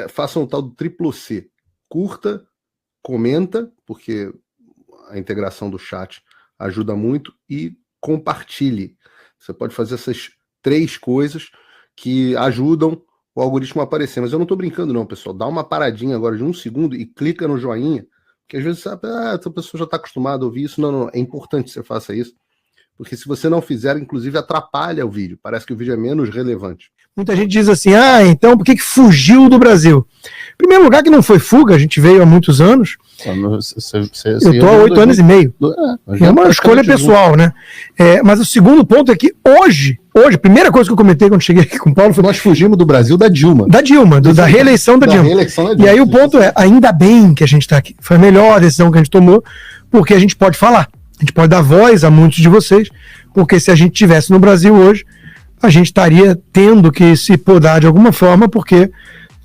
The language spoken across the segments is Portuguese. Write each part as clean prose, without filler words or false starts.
façam o tal do triplo C. Curta, comenta, porque a integração do chat ajuda muito, e compartilhe. Você pode fazer essas 3 coisas que ajudam o algoritmo a aparecer. Mas eu não estou brincando não, pessoal. Dá uma paradinha agora de 1 segundo e clica no joinha, porque às vezes essa pessoa já está acostumada a ouvir isso. Não, é importante que você faça isso, porque se você não fizer, inclusive atrapalha o vídeo. Parece que o vídeo é menos relevante. Muita gente diz assim, então por que fugiu do Brasil? Em primeiro lugar, que não foi fuga, a gente veio há muitos anos. Eu estou há 8 anos e meio. É uma escolha pessoal, né? Mas o segundo ponto é que hoje, a primeira coisa que eu comentei quando cheguei aqui com o Paulo foi... Nós fugimos do Brasil da Dilma. Da reeleição da Dilma. E aí o ponto é, ainda bem que a gente está aqui. Foi a melhor decisão que a gente tomou, porque a gente pode falar. A gente pode dar voz a muitos de vocês, porque se a gente estivesse no Brasil hoje, a gente estaria tendo que se podar de alguma forma, porque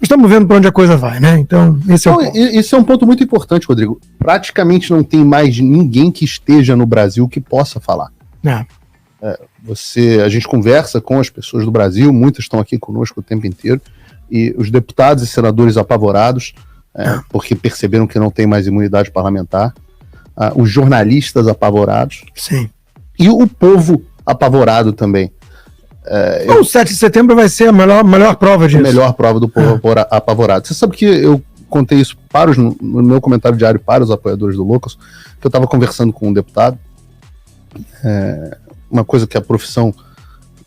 estamos vendo para onde a coisa vai, né? Então, esse é o ponto. Esse é um ponto muito importante, Rodrigo. Praticamente não tem mais ninguém que esteja no Brasil que possa falar. A gente conversa com as pessoas do Brasil, muitas estão aqui conosco o tempo inteiro, e os deputados e senadores apavorados, porque perceberam que não tem mais imunidade parlamentar, os jornalistas apavorados, sim, e o povo apavorado também. O 7 de setembro vai ser a melhor prova disso. A melhor prova do povo apavorado. Você sabe que eu contei isso no meu comentário diário para os apoiadores do Loucos, que eu estava conversando com um deputado. Uma coisa que a profissão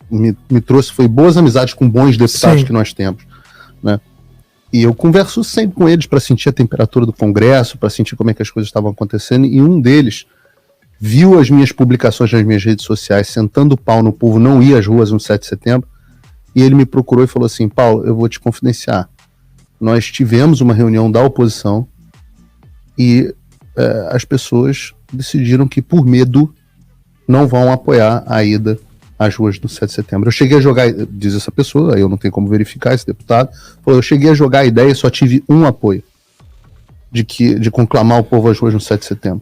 me trouxe foi boas amizades com bons deputados, sim, que nós temos, né? E eu converso sempre com eles para sentir a temperatura do Congresso, para sentir como é que as coisas estavam acontecendo, e um deles viu as minhas publicações nas minhas redes sociais, sentando o pau no povo, não ia às ruas no 7 de setembro, e ele me procurou e falou assim: Paulo, eu vou te confidenciar, nós tivemos uma reunião da oposição e as pessoas decidiram que, por medo, não vão apoiar a ida às ruas do 7 de setembro. Eu cheguei a jogar, diz essa pessoa, aí eu não tenho como verificar, esse deputado, falou, eu cheguei a jogar a ideia e só tive um apoio de conclamar o povo às ruas no 7 de setembro.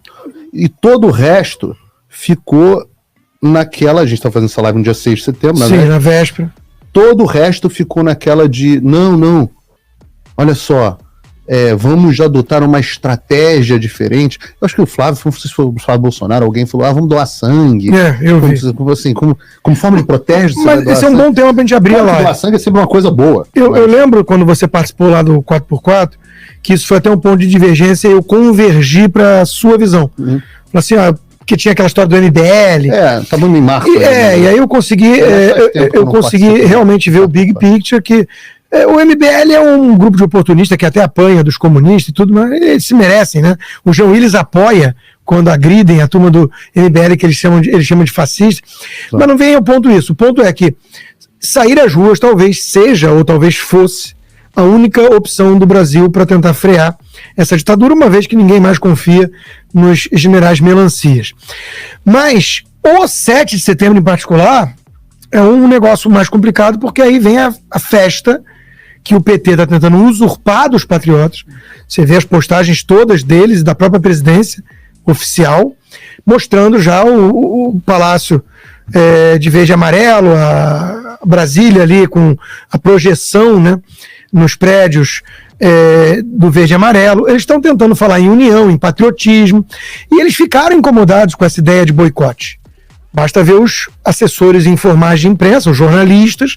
E todo o resto ficou naquela... A gente está fazendo essa live no dia 6 de setembro, sim, na véspera. Todo o resto ficou naquela de... Não, olha só, vamos já adotar uma estratégia diferente. Eu acho que o Flávio, não sei se foi o Flávio Bolsonaro, alguém falou, vamos doar sangue. Eu vi. Como forma de protesto. Mas esse é um bom tema pra gente abrir lá. Doar sangue é sempre uma coisa boa. Eu lembro quando você participou lá do 4x4, que isso foi até um ponto de divergência e eu convergi para a sua visão. Falei assim, que tinha aquela história do MBL. Tá muito em marco. E aí eu consegui, realmente ver o big picture, que o MBL é um grupo de oportunistas que até apanha dos comunistas e tudo, mas eles se merecem, né? O João Willis apoia quando agridem a turma do MBL, que eles chamam de fascista. Mas não vem ao ponto isso. O ponto é que sair às ruas talvez seja, ou talvez fosse, a única opção do Brasil para tentar frear essa ditadura, uma vez que ninguém mais confia nos generais melancias. Mas o 7 de setembro em particular é um negócio mais complicado, porque aí vem a festa que o PT está tentando usurpar dos patriotas. Você vê as postagens todas deles, da própria presidência oficial, mostrando já o Palácio de verde e amarelo, a Brasília ali com a projeção, né, nos prédios do verde e amarelo. Eles estão tentando falar em união, em patriotismo, e eles ficaram incomodados com essa ideia de boicote. Basta ver os assessores informais de imprensa, os jornalistas,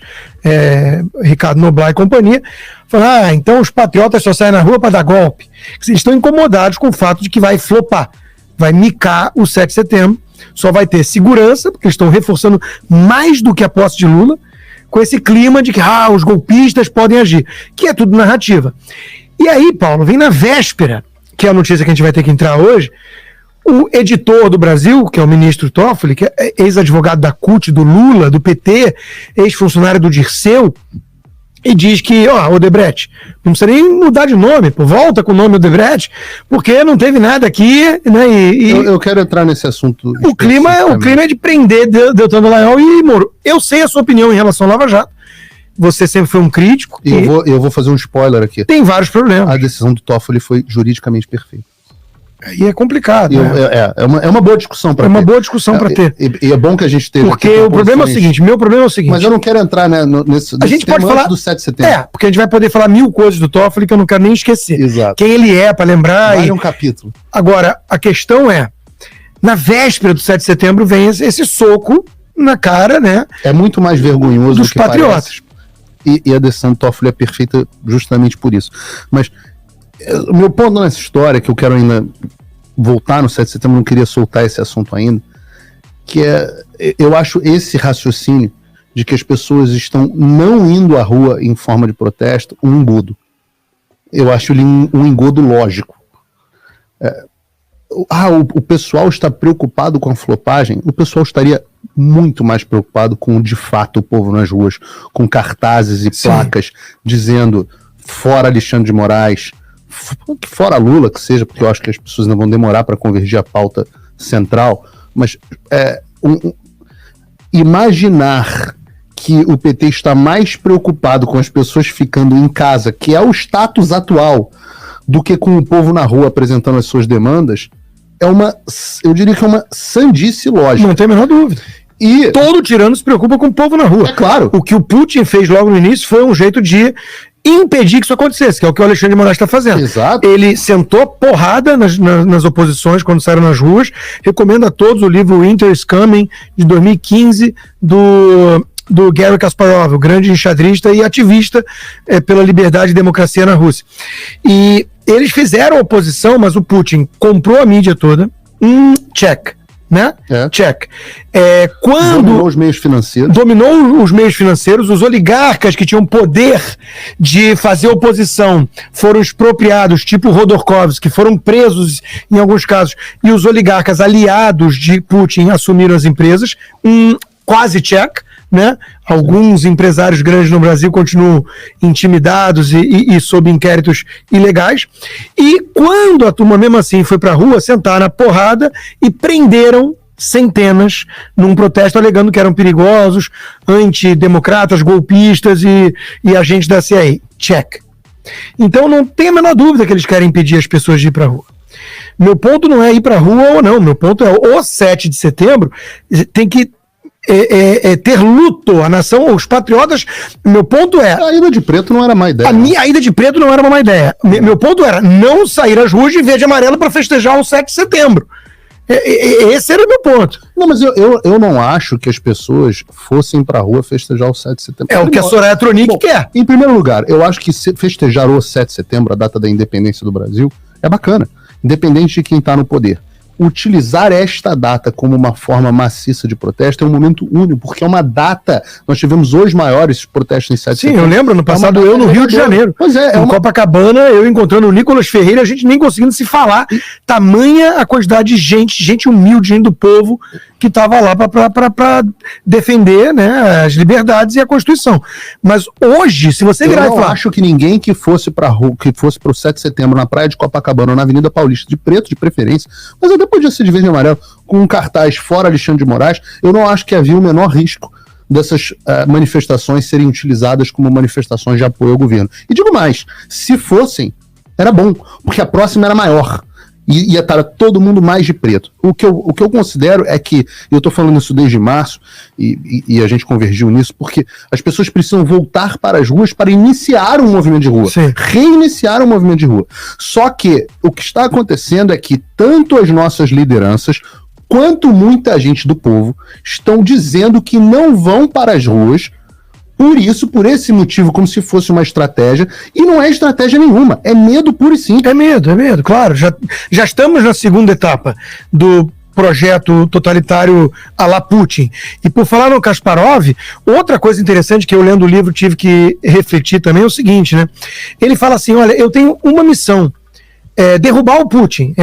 Ricardo Noblar e companhia, falando, então os patriotas só saem na rua para dar golpe. Eles estão incomodados com o fato de que vai flopar, vai micar o 7 de setembro, só vai ter segurança, porque eles estão reforçando mais do que a posse de Lula, com esse clima de que os golpistas podem agir, que é tudo narrativa. E aí, Paulo, vem na véspera, que é a notícia que a gente vai ter que entrar hoje, o editor do Brasil, que é o ministro Toffoli, que é ex-advogado da CUT, do Lula, do PT, ex-funcionário do Dirceu, e diz que, Odebrecht, não precisa nem mudar de nome, volta com o nome Odebrecht, porque não teve nada aqui, né? Eu quero entrar nesse assunto. O clima é de prender Deltan Dallagnol e Moro. Eu sei a sua opinião em relação ao Lava Jato. Você sempre foi um crítico. Eu vou fazer um spoiler aqui. Tem vários problemas. A decisão do Toffoli foi juridicamente perfeita. Aí é complicado. É uma boa discussão para ter. É uma boa discussão para ter. E é bom que a gente tenha. Porque o problema é o seguinte, meu problema é o seguinte. Mas eu não quero entrar, né, nesse a gente pode falar do 7 de setembro. Porque a gente vai poder falar 1000 coisas do Toffoli que eu não quero nem esquecer. Exato. Quem ele é, para lembrar. Vale um capítulo. Agora, a questão é, na véspera do 7 de setembro vem esse soco na cara, né? É muito mais vergonhoso dos do que patriotas. E a decisão do Toffoli é perfeita justamente por isso. Mas o meu ponto nessa história, que eu quero ainda voltar no 7 de setembro, não queria soltar esse assunto ainda, que eu acho esse raciocínio de que as pessoas estão não indo à rua em forma de protesto um engodo. Eu acho ele um engodo lógico. O pessoal está preocupado com a flopagem. O pessoal estaria muito mais preocupado com, de fato, o povo nas ruas, com cartazes e placas dizendo fora Alexandre de Moraes, fora Lula, que seja, porque eu acho que as pessoas não vão demorar para convergir a pauta central, mas imaginar que o PT está mais preocupado com as pessoas ficando em casa, que é o status atual, do que com o povo na rua apresentando as suas demandas, eu diria que é uma sandice lógica. Não tem a menor dúvida. E todo tirano se preocupa com o povo na rua. É claro. O que o Putin fez logo no início foi um jeito de impedir que isso acontecesse, que é o que o Alexandre de Moraes está fazendo. Exato. Ele sentou porrada nas oposições quando saíram nas ruas. Recomendo a todos o livro Winter is Coming, de 2015, do Garry Kasparov, o grande enxadrista e ativista pela liberdade e democracia na Rússia. E eles fizeram oposição, mas o Putin comprou a mídia toda, check. Né? Check. Quando dominou os meios financeiros, os oligarcas que tinham poder de fazer oposição foram expropriados, tipo Rodorkovsky, que foram presos em alguns casos, e os oligarcas aliados de Putin assumiram as empresas, quase check, né? Alguns empresários grandes no Brasil continuam intimidados e sob inquéritos ilegais. E quando a turma mesmo assim foi para a rua, sentaram na porrada e prenderam centenas num protesto alegando que eram perigosos, antidemocratas, golpistas e agentes da CIA. Check. Então não tem a menor dúvida que eles querem impedir as pessoas de ir para a rua. Meu ponto não é ir para a rua ou não. Meu ponto é o 7 de setembro tem que ter luto, a nação, os patriotas. Meu ponto é... A ida de preto não era má ideia. A ida de preto não era uma má ideia. Meu ponto era não sair às ruas de verde e amarelo para festejar o 7 de setembro. Esse era o meu ponto. Não, mas eu não acho que as pessoas fossem pra rua festejar o 7 de setembro. É o que a Soraya Tronic quer. Em primeiro lugar, eu acho que festejar o 7 de setembro, a data da independência do Brasil, é bacana, independente de quem tá no poder. Utilizar esta data como uma forma maciça de protesto é um momento único, porque é uma data. Nós tivemos os maiores protestos em 7 de setembro. Sim, eu lembro, no passado eu no Rio de Janeiro. Pois é, em Copacabana, eu encontrando o Nicolas Ferreira, a gente nem conseguindo se falar. Tamanha a quantidade de gente humilde, gente do povo, que estava lá para defender, né, as liberdades e a Constituição. Mas hoje, se você virar e falar... Eu acho que ninguém que fosse para o 7 de setembro na praia de Copacabana ou na Avenida Paulista, de preto de preferência, mas até podia ser de verde e amarelo, com um cartaz fora Alexandre de Moraes, eu não acho que havia o menor risco dessas manifestações serem utilizadas como manifestações de apoio ao governo. E digo mais, se fossem, era bom, porque a próxima era maior. Ia estar todo mundo mais de preto. O que eu considero é que, eu estou falando isso desde março, e a gente convergiu nisso, porque as pessoas precisam voltar para as ruas para iniciar um movimento de rua. Sim. Reiniciar um movimento de rua. Só que o que está acontecendo é que tanto as nossas lideranças, quanto muita gente do povo, estão dizendo que não vão para as ruas, por esse motivo, como se fosse uma estratégia, e não é estratégia nenhuma, é medo puro e simples. É medo, claro. Já estamos na segunda etapa do projeto totalitário à la Putin. E por falar no Kasparov, outra coisa interessante que eu lendo o livro tive que refletir também é o seguinte, né? Ele fala assim, olha, eu tenho uma missão, derrubar o Putin.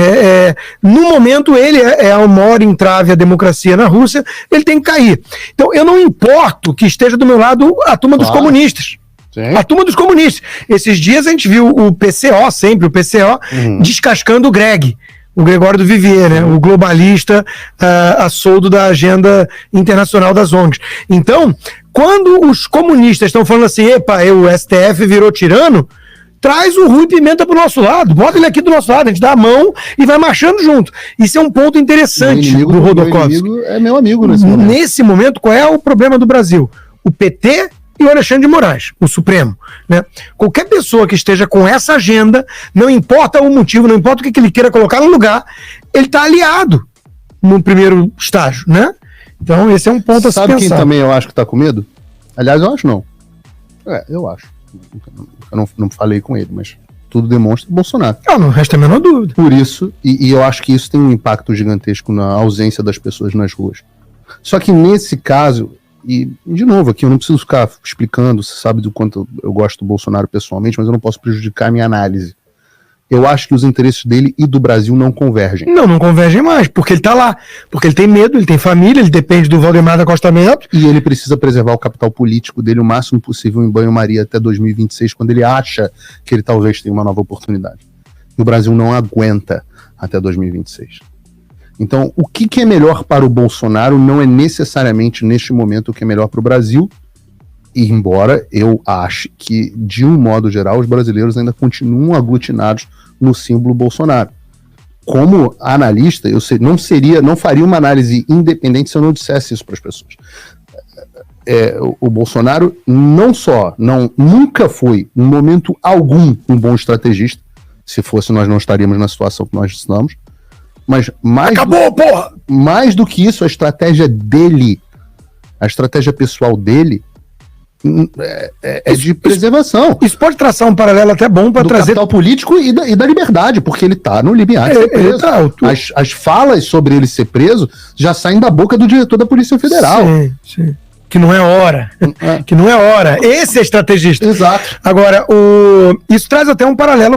No momento ele é o maior entrave à democracia na Rússia, ele tem que cair. Então eu não importo que esteja do meu lado a turma dos comunistas. Sim. A turma dos comunistas. Esses dias a gente viu o PCO, sempre o PCO, descascando o Gregório do Vivier, né? O globalista a soldo da agenda internacional das ONGs. Então, quando os comunistas estão falando assim, o STF virou tirano, traz o Rui Pimenta pro nosso lado, bota ele aqui do nosso lado, a gente dá a mão e vai marchando junto. Isso é um ponto interessante do Rodorkovsky. É meu amigo nesse momento. Nesse momento, qual é o problema do Brasil? O PT e o Alexandre de Moraes, o Supremo, né? Qualquer pessoa que esteja com essa agenda, não importa o motivo, não importa o que ele queira colocar no lugar, ele está aliado no primeiro estágio, né? Então esse é um ponto a se pensar. Sabe quem também eu acho que está com medo? Aliás, eu acho não. Eu acho. Eu não falei com ele, mas tudo demonstra o Bolsonaro. Não resta a menor dúvida. Por isso, e eu acho que isso tem um impacto gigantesco na ausência das pessoas nas ruas. Só que nesse caso, e de novo aqui, eu não preciso ficar explicando, você sabe do quanto eu gosto do Bolsonaro pessoalmente, mas eu não posso prejudicar a minha análise. Eu acho que os interesses dele e do Brasil não convergem. Não convergem mais, porque ele tá lá. Porque ele tem medo, ele tem família, ele depende do Valdemar da Costa Neto. E ele precisa preservar o capital político dele o máximo possível em banho-maria até 2026, quando ele acha que ele talvez tenha uma nova oportunidade. E o Brasil não aguenta até 2026. Então, o que é melhor para o Bolsonaro não é necessariamente, neste momento, o que é melhor para o Brasil. E embora eu ache que, de um modo geral, os brasileiros ainda continuam aglutinados no símbolo Bolsonaro. Como analista, eu não faria uma análise independente se eu não dissesse isso para as pessoas. O Bolsonaro nunca foi, em momento algum, um bom estrategista. Se fosse, nós não estaríamos na situação que nós estamos. Mas mais do que isso, a estratégia dele, a estratégia pessoal dele, é de preservação. Isso pode traçar um paralelo até bom para trazer capital político e da liberdade, porque ele está no limiar de ser preso. As falas sobre ele ser preso já saem da boca do diretor da Polícia Federal. Sim. Que não é hora. Que não é hora. Esse é estrategista. Exato. Agora, isso traz até um paralelo